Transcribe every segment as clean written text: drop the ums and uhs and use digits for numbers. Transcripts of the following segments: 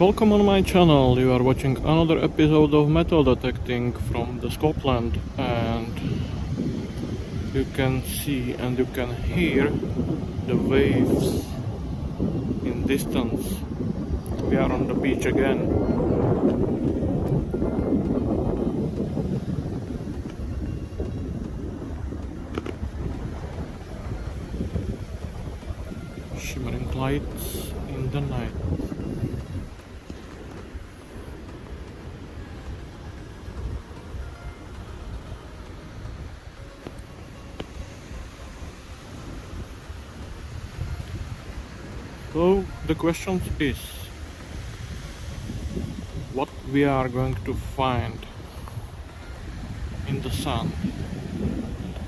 Welcome on my channel. You are watching another episode of metal detecting from the Scotland, and you can see and you can hear the waves in distance. We are on the beach again. Shimmering lights in the night. So the question is, what we are going to find in the sand?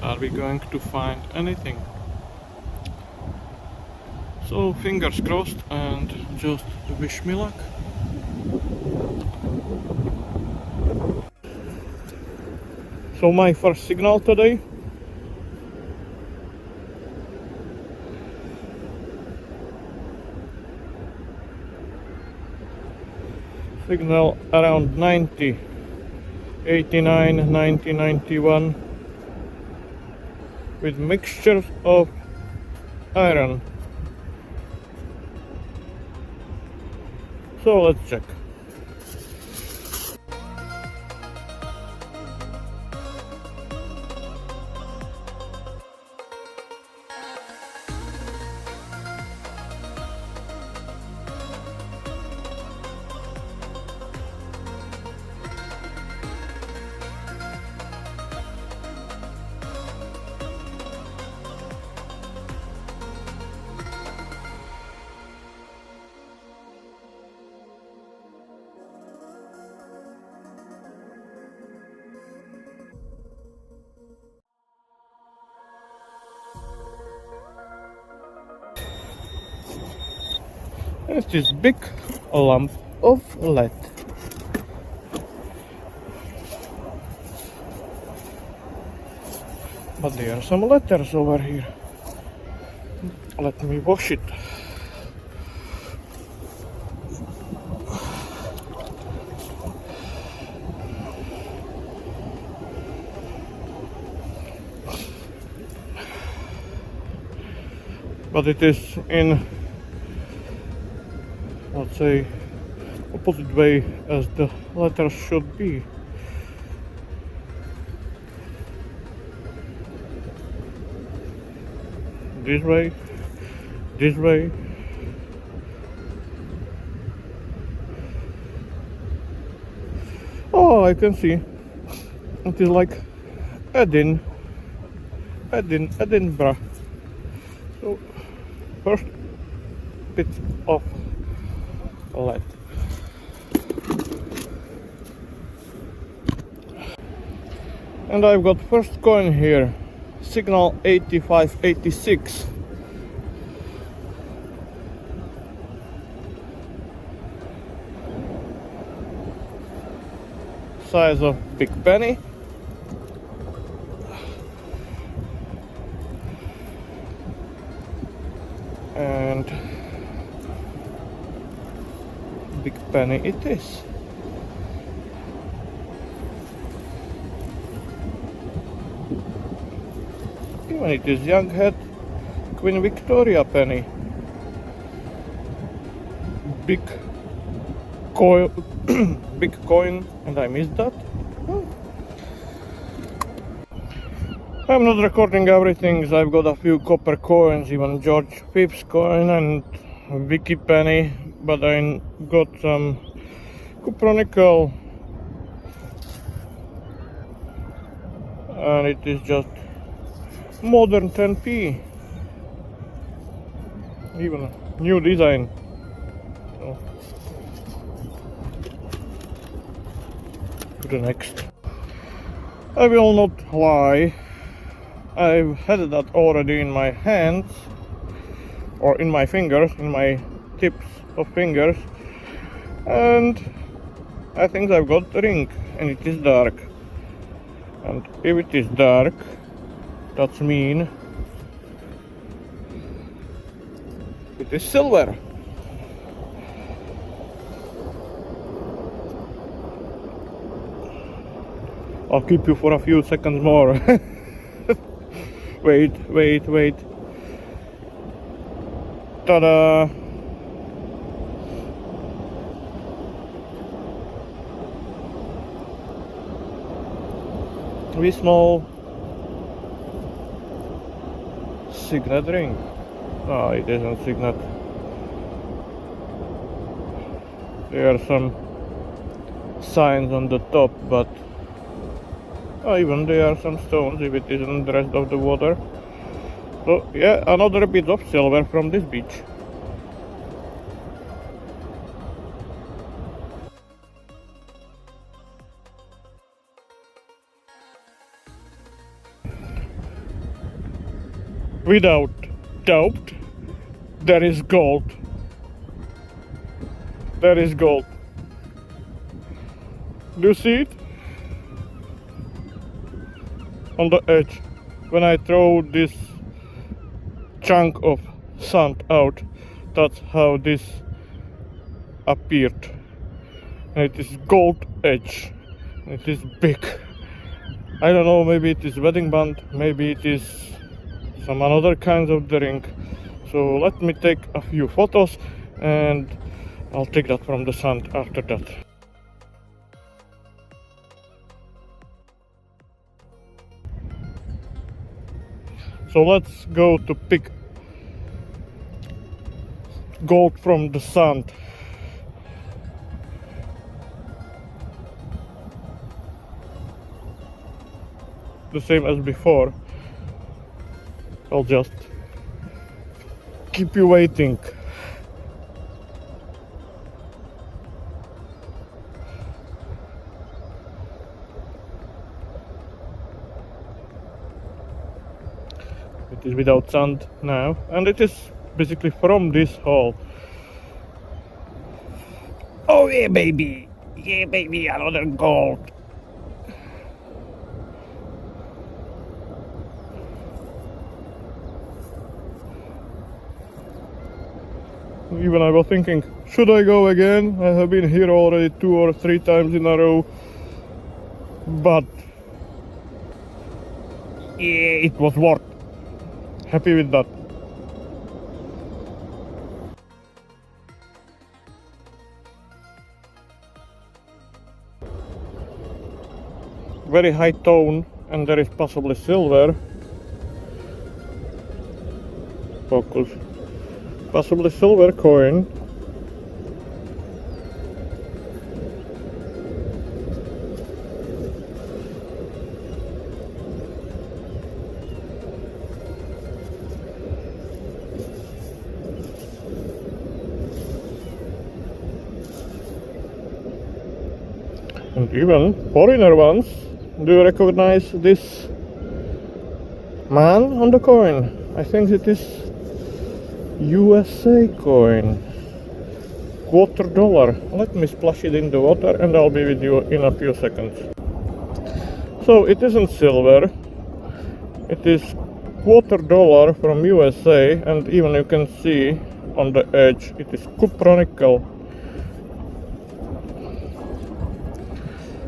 Are we going to find anything? So fingers crossed and just wish me luck. So my first signal today. Signal around 90, 89, 90, 91 with mixtures of iron. So let's check. There's this big lump of lead. But there are some letters over here. Let me wash it. But it is in, let's say, opposite way as the letters should be. This way, this way. Oh, I can see. It is like Edinburgh. So, first bit of lead. And I've got first coin here, signal 8586. Size of big penny. And big penny it is. Even it is young head Queen Victoria penny. Big coin, big coin, and I missed that. I'm not recording everything, so I've got a few copper coins, even George Phipps coin and Vicky penny, but I got some copper nickel, and it is just modern 10p, even new design. So, to the next. I will not lie, I've had that already in my hands, or in my fingers, in my tips of fingers, and I think I've got the ring, and it is dark. And if it is dark, that's mean it is silver. I'll keep you for a few seconds more. Wait. Ta-da! Very small signet ring. Ah, it isn't signet. There are some signs on the top, but even there are some stones if it isn't the rest of the water. So yeah, another bit of silver from this beach. Without doubt, there is gold. There is gold. Do you see it? On the edge. When I throw this chunk of sand out, that's how this appeared. And it is gold edge. It is big. I don't know, maybe it is wedding band, maybe it is some other kinds of the ring. So let me take a few photos and I'll take that from the sand after that. So let's go to pick gold from the sand. The same as before. I'll just keep you waiting. It is without sand now, and it is basically from this hole. Oh yeah baby, another gold. Even I was thinking, should I go again? I have been here already 2 or 3 times in a row, but yeah, it was worth. Happy with that. Very high tone, and there is possibly silver. Focus. Possibly silver coin. And even foreigner ones. Do you recognize this man on the coin? I think it is USA coin. $1/4. Let me splash it in the water and I'll be with you in a few seconds. So it isn't silver. It is $1/4 from USA, and even you can see on the edge it is cupronickel.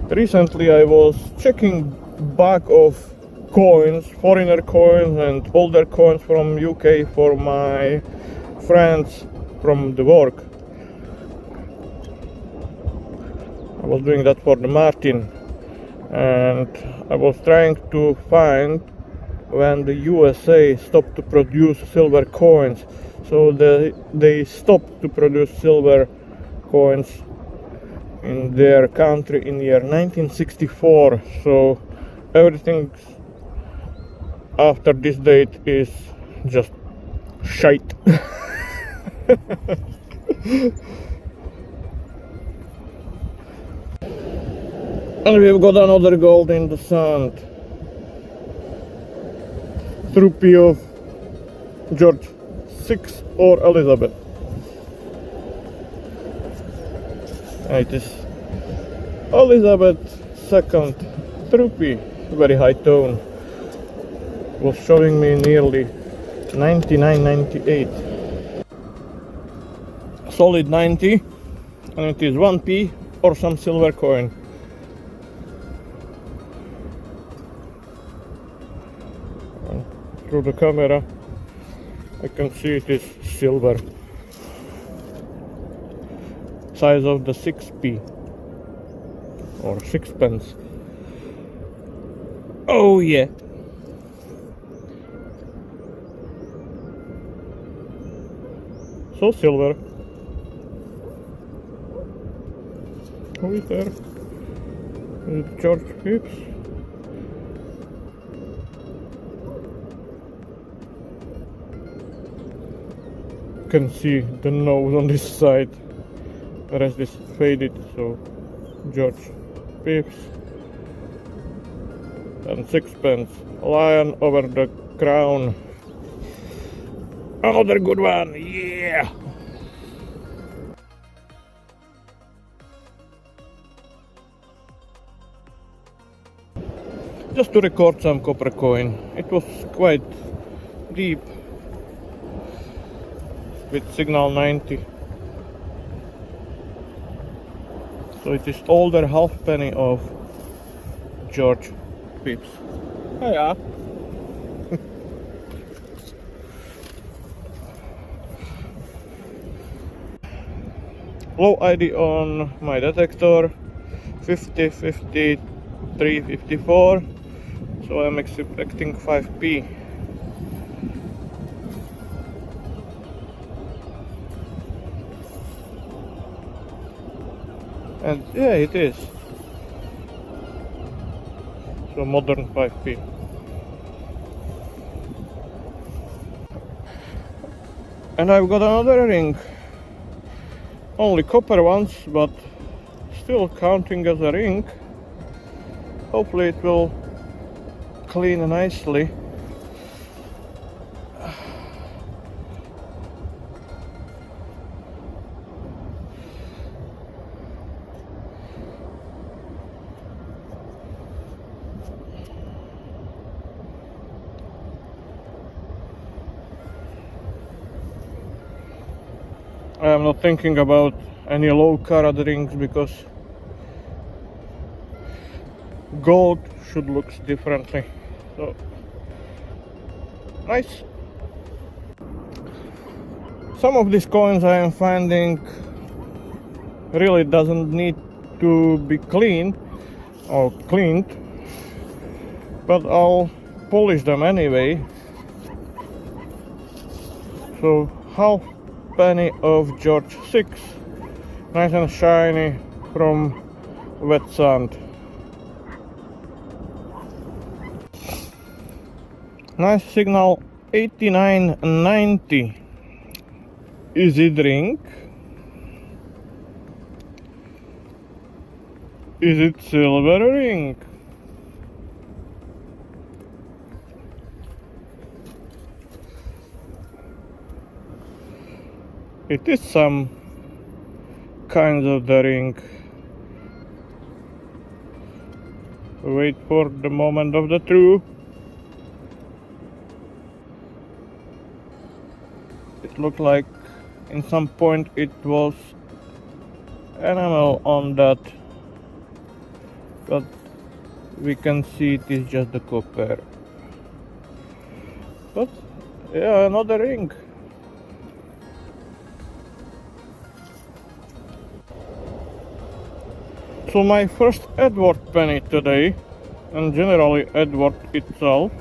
Recently I was checking bag of coins, foreigner coins and older coins from UK for my friends from the work. I was doing that for the Martin, and I was trying to find when the USA stopped to produce silver coins. So they stopped to produce silver coins in their country in year 1964. So everything after this date is just shite. And we've got another gold in the sand. Trophy of George VI or Elizabeth. It is Elizabeth II trophy, very high tone. Was showing me nearly 99.98. Solid 90, and it is 1p or some silver coin. through the camera, I can see it is silver. Size of the 6p or sixpence. Oh yeah. So silver. Who is there? Is it George Pips? Can see the nose on this side. The rest is faded, so George Pips. And sixpence. Lion over the crown. Another good one, yeah! Just to record some copper coin. It was quite deep with signal 90. So it is older halfpenny of George Pips. Oh yeah. Low ID on my detector 50, 53, 54. So I'm expecting 5p. And yeah, it is. So modern 5p. And I've got another ring. Only copper ones, but still counting as a ring. Hopefully it will clean nicely. I am not thinking about any low carat rings because gold should look differently. So nice. Some of these coins I am finding really doesn't need to be cleaned or cleaned, but I'll polish them anyway. So half penny of George VI, nice and shiny from wet sand. Nice signal 89.90. Is it ring? Is it silver ring? It is some kinds of the ring. Wait for the moment of the truth. It looked like in some point it was enamel on that, but we can see it is just the copper. But yeah, another ring. So my first Edward penny today, and generally Edward itself,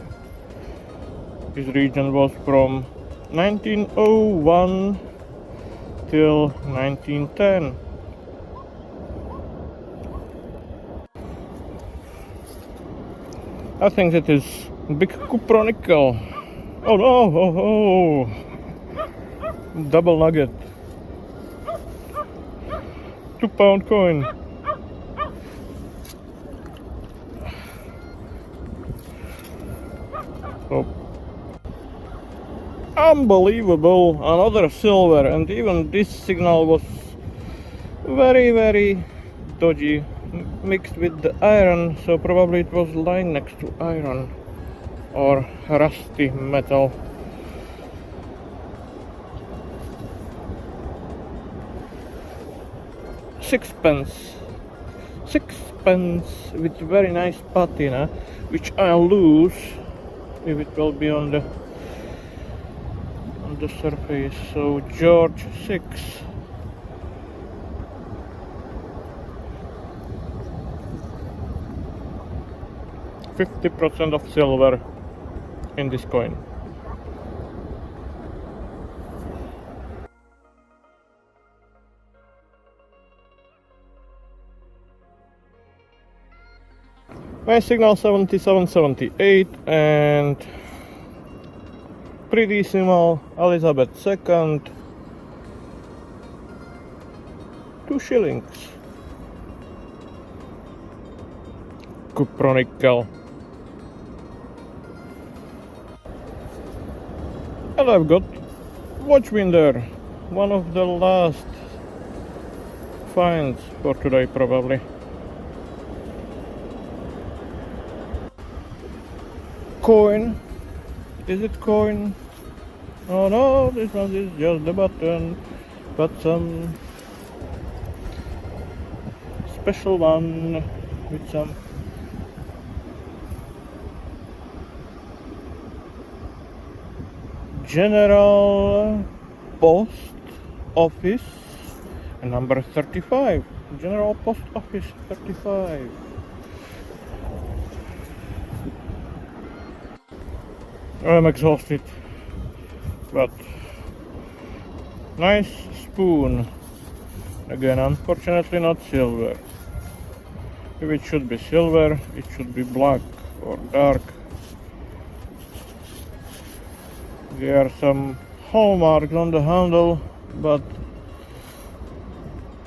this region was from 1901 till 1910. I think it is big cupronickel. Oh no, oh, double nugget. 2-pound coin. So unbelievable, another silver, and even this signal was very dodgy, mixed with the iron, so probably it was lying next to iron or rusty metal. Sixpence with very nice patina, which I'll lose if it will be on the surface. So George 6. %50 of silver in this coin. My signal 7778 and pre-decimal Elizabeth II, 2 shillings. Cupronickel. And I've got Watchwinder, one of the last finds for today probably. Coin. Is it coin? Oh no, this one is just the button, but some special one with some General Post Office number 35. General Post Office 35. I'm exhausted, but nice spoon. Again, unfortunately not silver. If it should be silver, it should be black or dark. There are some hallmarks on the handle, but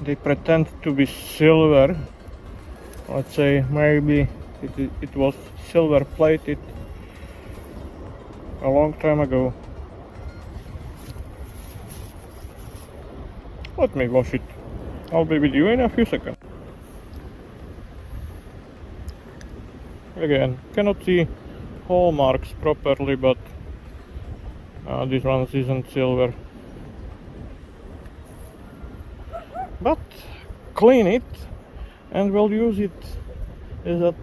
they pretend to be silver. Let's say maybe it was silver plated a long time ago. Let me wash it. I'll be with you in a few seconds. Again, cannot see hallmarks properly, but this one isn't silver. But clean it and we'll use it as a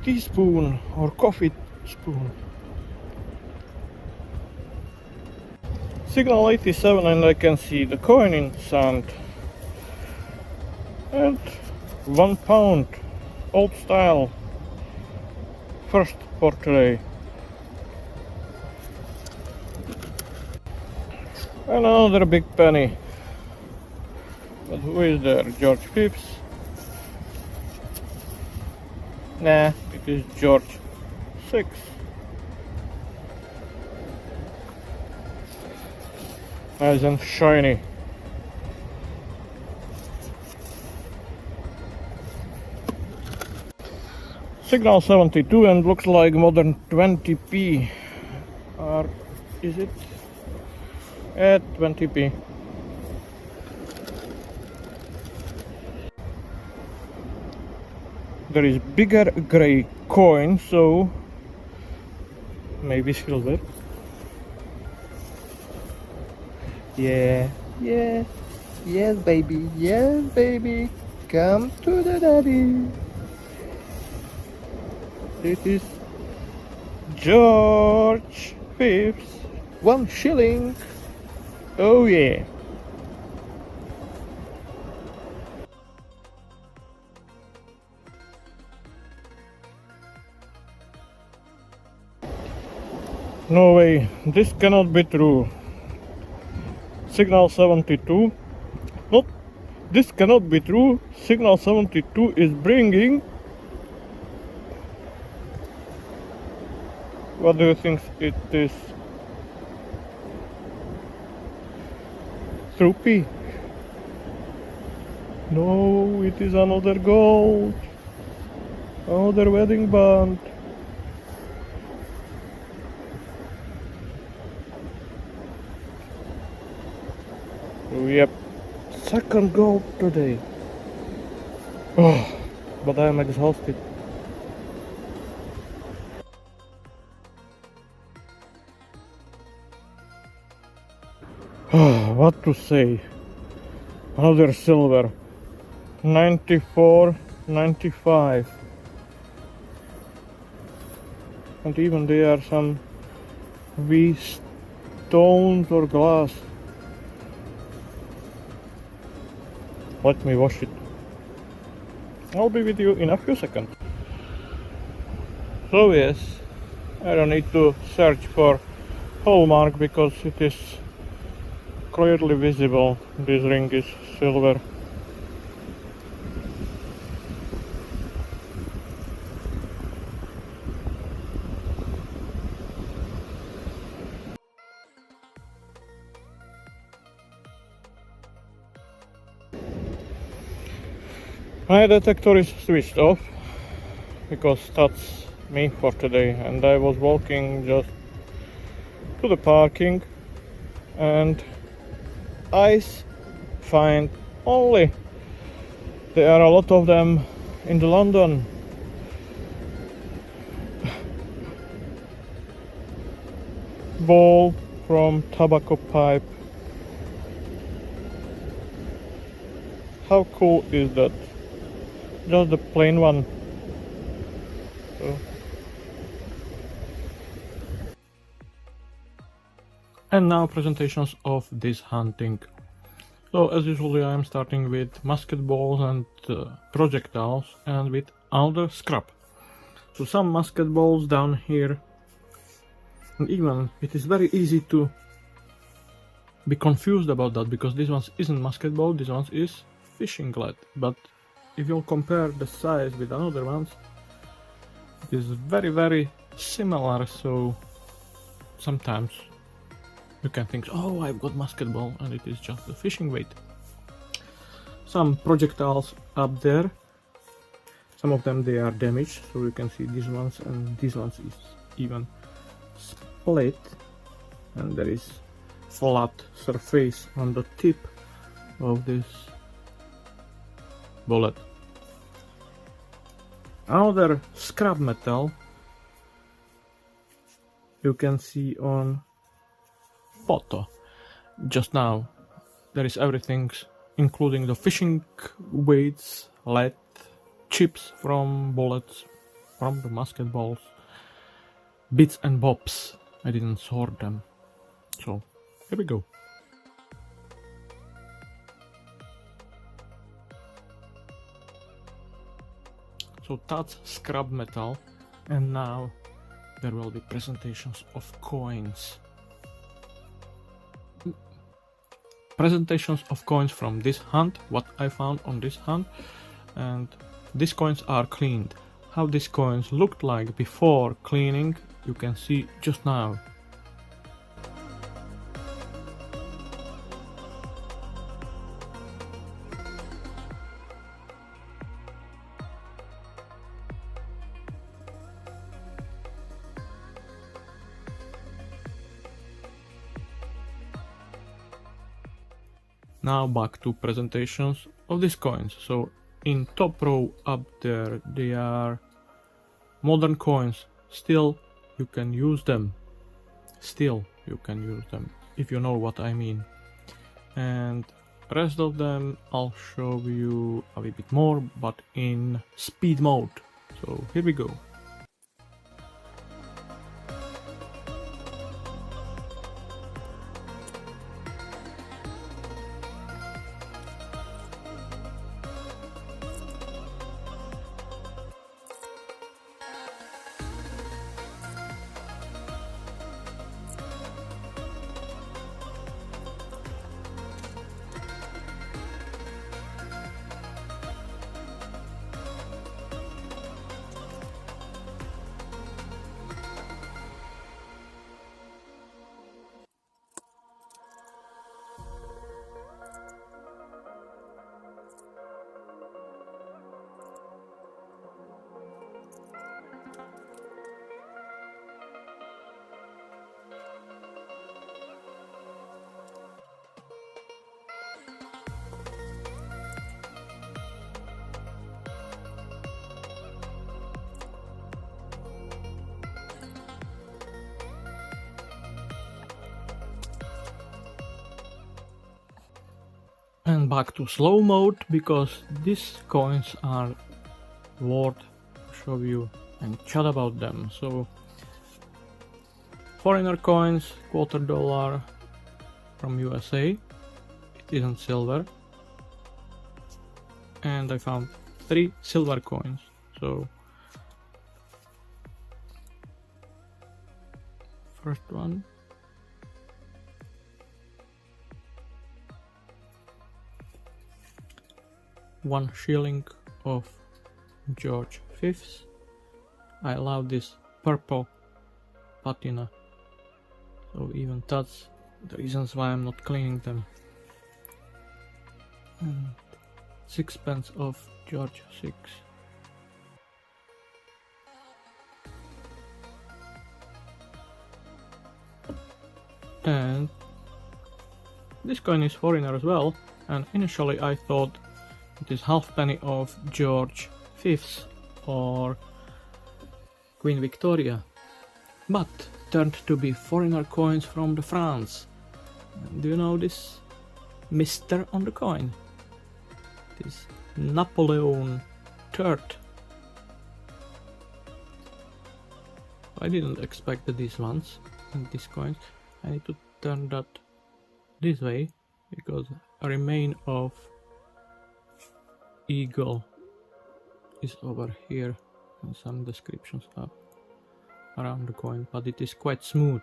teaspoon or coffee spoon. Signal 87 and I can see the coin in sand. And £1, old style. First for today. Another big penny. But who is there? George V? Nah, it is George VI. Nice and shiny. Signal 72 and looks like modern 20p. Or is it? At 20p. There is bigger gray coin, so maybe silver. Yeah, yes baby, come to the daddy. This is George V, 1 shilling. Oh yeah. No way, this cannot be true. Signal 72. Nope, this cannot be true. Signal 72 is bringing. What do you think it is? Rupee? No, it is another gold. Another wedding band. Yep, second gold today. Oh, but I am exhausted. What to say? Another silver. 94.95. and even there are some wee stones or glass. Let me wash it. I'll be with you in a few seconds. So yes, I don't need to search for hallmark because it is clearly visible. This ring is silver. My detector is switched off because that's me for today, and I was walking just to the parking and I find only there are a lot of them in the London. Ball from tobacco pipe. How cool is that? Just the plain one. So. And now presentations of this hunting. So as usually I am starting with musket balls and projectiles and with another scrap. So some musket balls down here, and even it is very easy to be confused about that because this one isn't musket ball, this one is fishing lead. But if you'll compare the size with another ones, it is very similar, so sometimes you can think, oh, I've got musket ball, and it is just a fishing weight. Some projectiles up there, some of them they are damaged, so you can see these ones, and these ones is even split, and there is flat surface on the tip of this bullet. Another scrap metal you can see on photo just now. There is everything, including the fishing weights, lead, chips from bullets, from the musket balls, bits and bobs. I didn't sort them, so here we go. So that's scrap metal, and now there will be presentations of coins. Presentations of coins from this hunt, what I found on this hunt, and these coins are cleaned. How these coins looked like before cleaning, you can see just now. Now back to presentations of these coins. So in top row up there they are modern coins. Still you can use them. Still you can use them, if you know what I mean. And rest of them I'll show you a little bit more, but in speed mode. So here we go. And back to slow mode, because these coins are worth to show you and chat about them. So foreigner coins, $1/4 from USA. It isn't silver. And I found 3 silver coins. So first one. One shilling of George V. I love this purple patina. So even that's the reasons why I'm not cleaning them. And 6pence of George VI. And this coin is foreigner as well, and initially I thought it is halfpenny of George V or Queen Victoria, but turned to be foreigner coins from the France. And do you know this Mister on the coin? It is Napoleon III. I didn't expect these ones and these coins. I need to turn that this way because a remain of eagle is over here and some descriptions up around the coin, but it is quite smooth.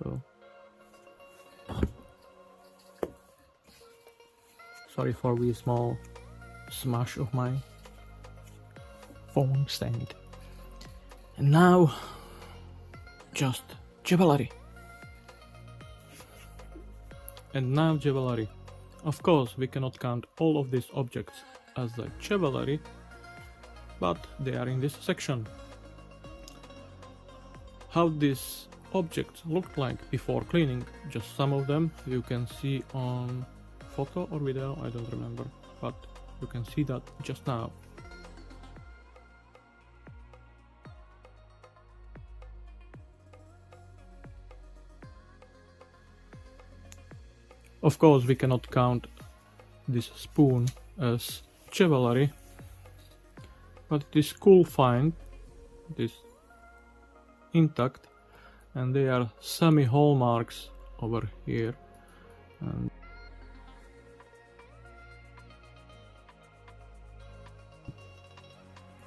So sorry for the small smash of my phone stand. And now just jewelry. And now jewelry. Of course, we cannot count all of these objects as the jewelry, but they are in this section. How these objects looked like before cleaning, just some of them you can see on photo or video, I don't remember, but you can see that just now. Of course, we cannot count this spoon as jewelry, but it is cool find. It is intact, and they are semi-hallmarks over here. And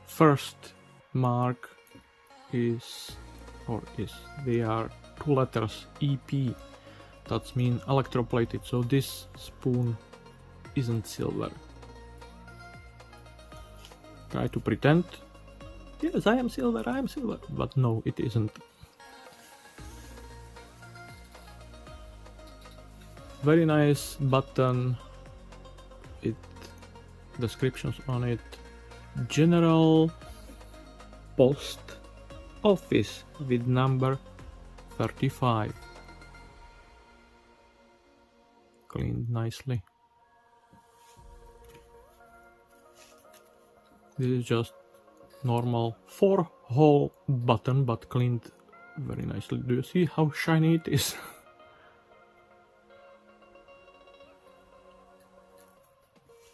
first mark is, they are 2 letters EP. That means electroplated, so this spoon isn't silver. Try to pretend, yes, I am silver, but no, it isn't. Very nice button, it descriptions on it. General Post Office with number 35. Cleaned nicely. This is just normal 4-hole button, but cleaned very nicely. Do you see how shiny it is?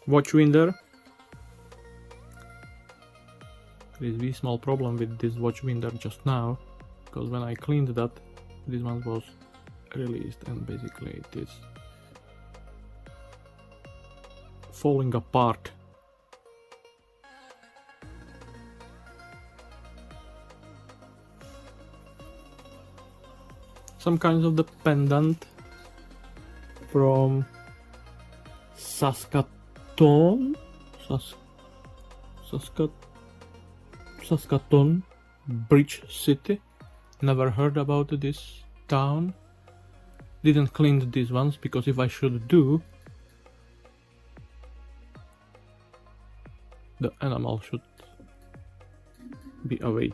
Watch winder. There is a small problem with this watch winder just now, because when I cleaned that, this one was released and basically it is falling apart. Some kinds of the pendant from Saskatoon, Bridge City. Never heard about this town. Didn't clean these ones because if I should do, the animal should be away.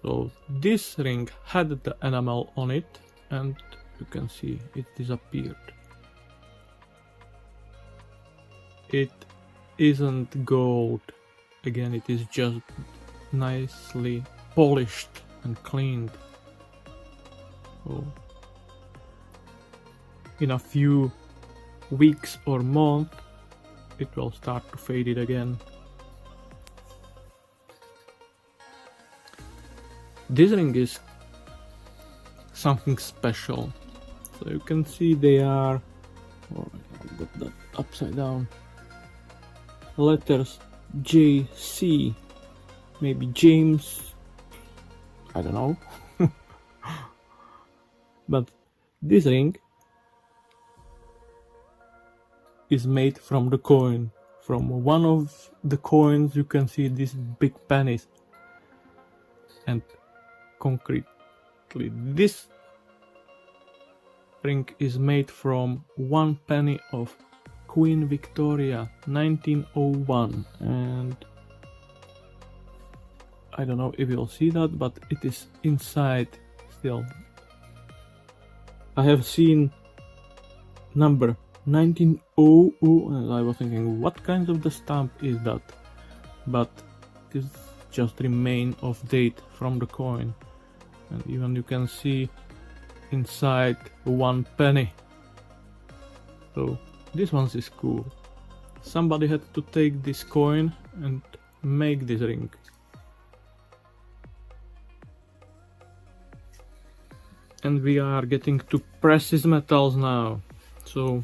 So this ring had the enamel on it, and you can see it disappeared. It isn't gold. Again, it is just nicely polished and cleaned. So in a few weeks or months, it will start to fade it again. this ring is something special. So you can see they are, oh, I got that upside down, letters JC, maybe James, I don't know. But this ring is made from the coin. From one of the coins you can see these big pennies, and concretely this ring is made from 1 penny of Queen Victoria 1901, and I don't know if you'll see that, but it is inside still. I have seen number 1900 and I was thinking what kind of the stamp is that, but it is just remain of date from the coin, and even you can see inside 1 penny. So this one is cool. Somebody had to take this coin and make this ring. And we are getting to precious metals now. So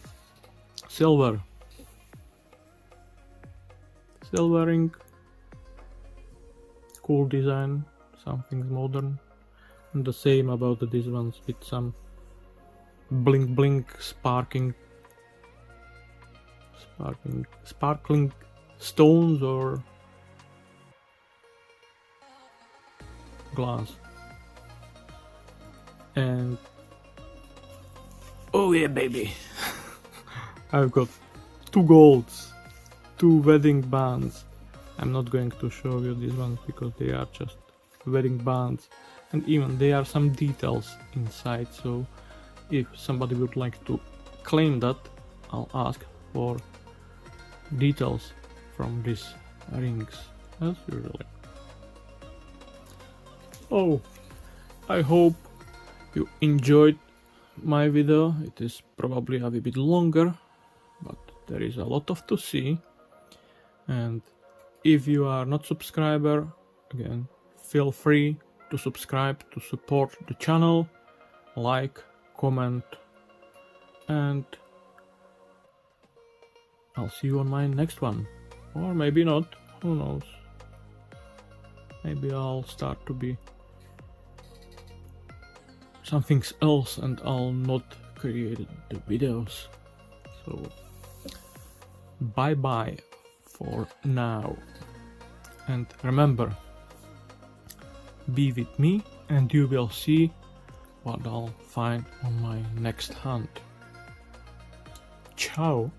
silver ring, cool design, something modern, and the same about these ones with some blink sparkling stones or glass. And oh yeah, baby, I've got 2 golds, 2 wedding bands. I'm not going to show you these ones because they are just wedding bands, and even there are some details inside, so if somebody would like to claim that, I'll ask for details from these rings as usually. Oh, I hope you enjoyed my video. It is probably a little bit longer, but there is a lot of to see. And if you are not subscriber, again, feel free to subscribe to support the channel, like, comment, and I'll see you on my next one. Or maybe not, who knows. Maybe I'll start to be something else and I'll not create the videos. So bye bye for now, and remember, be with me and you will see what I'll find on my next hunt. Ciao.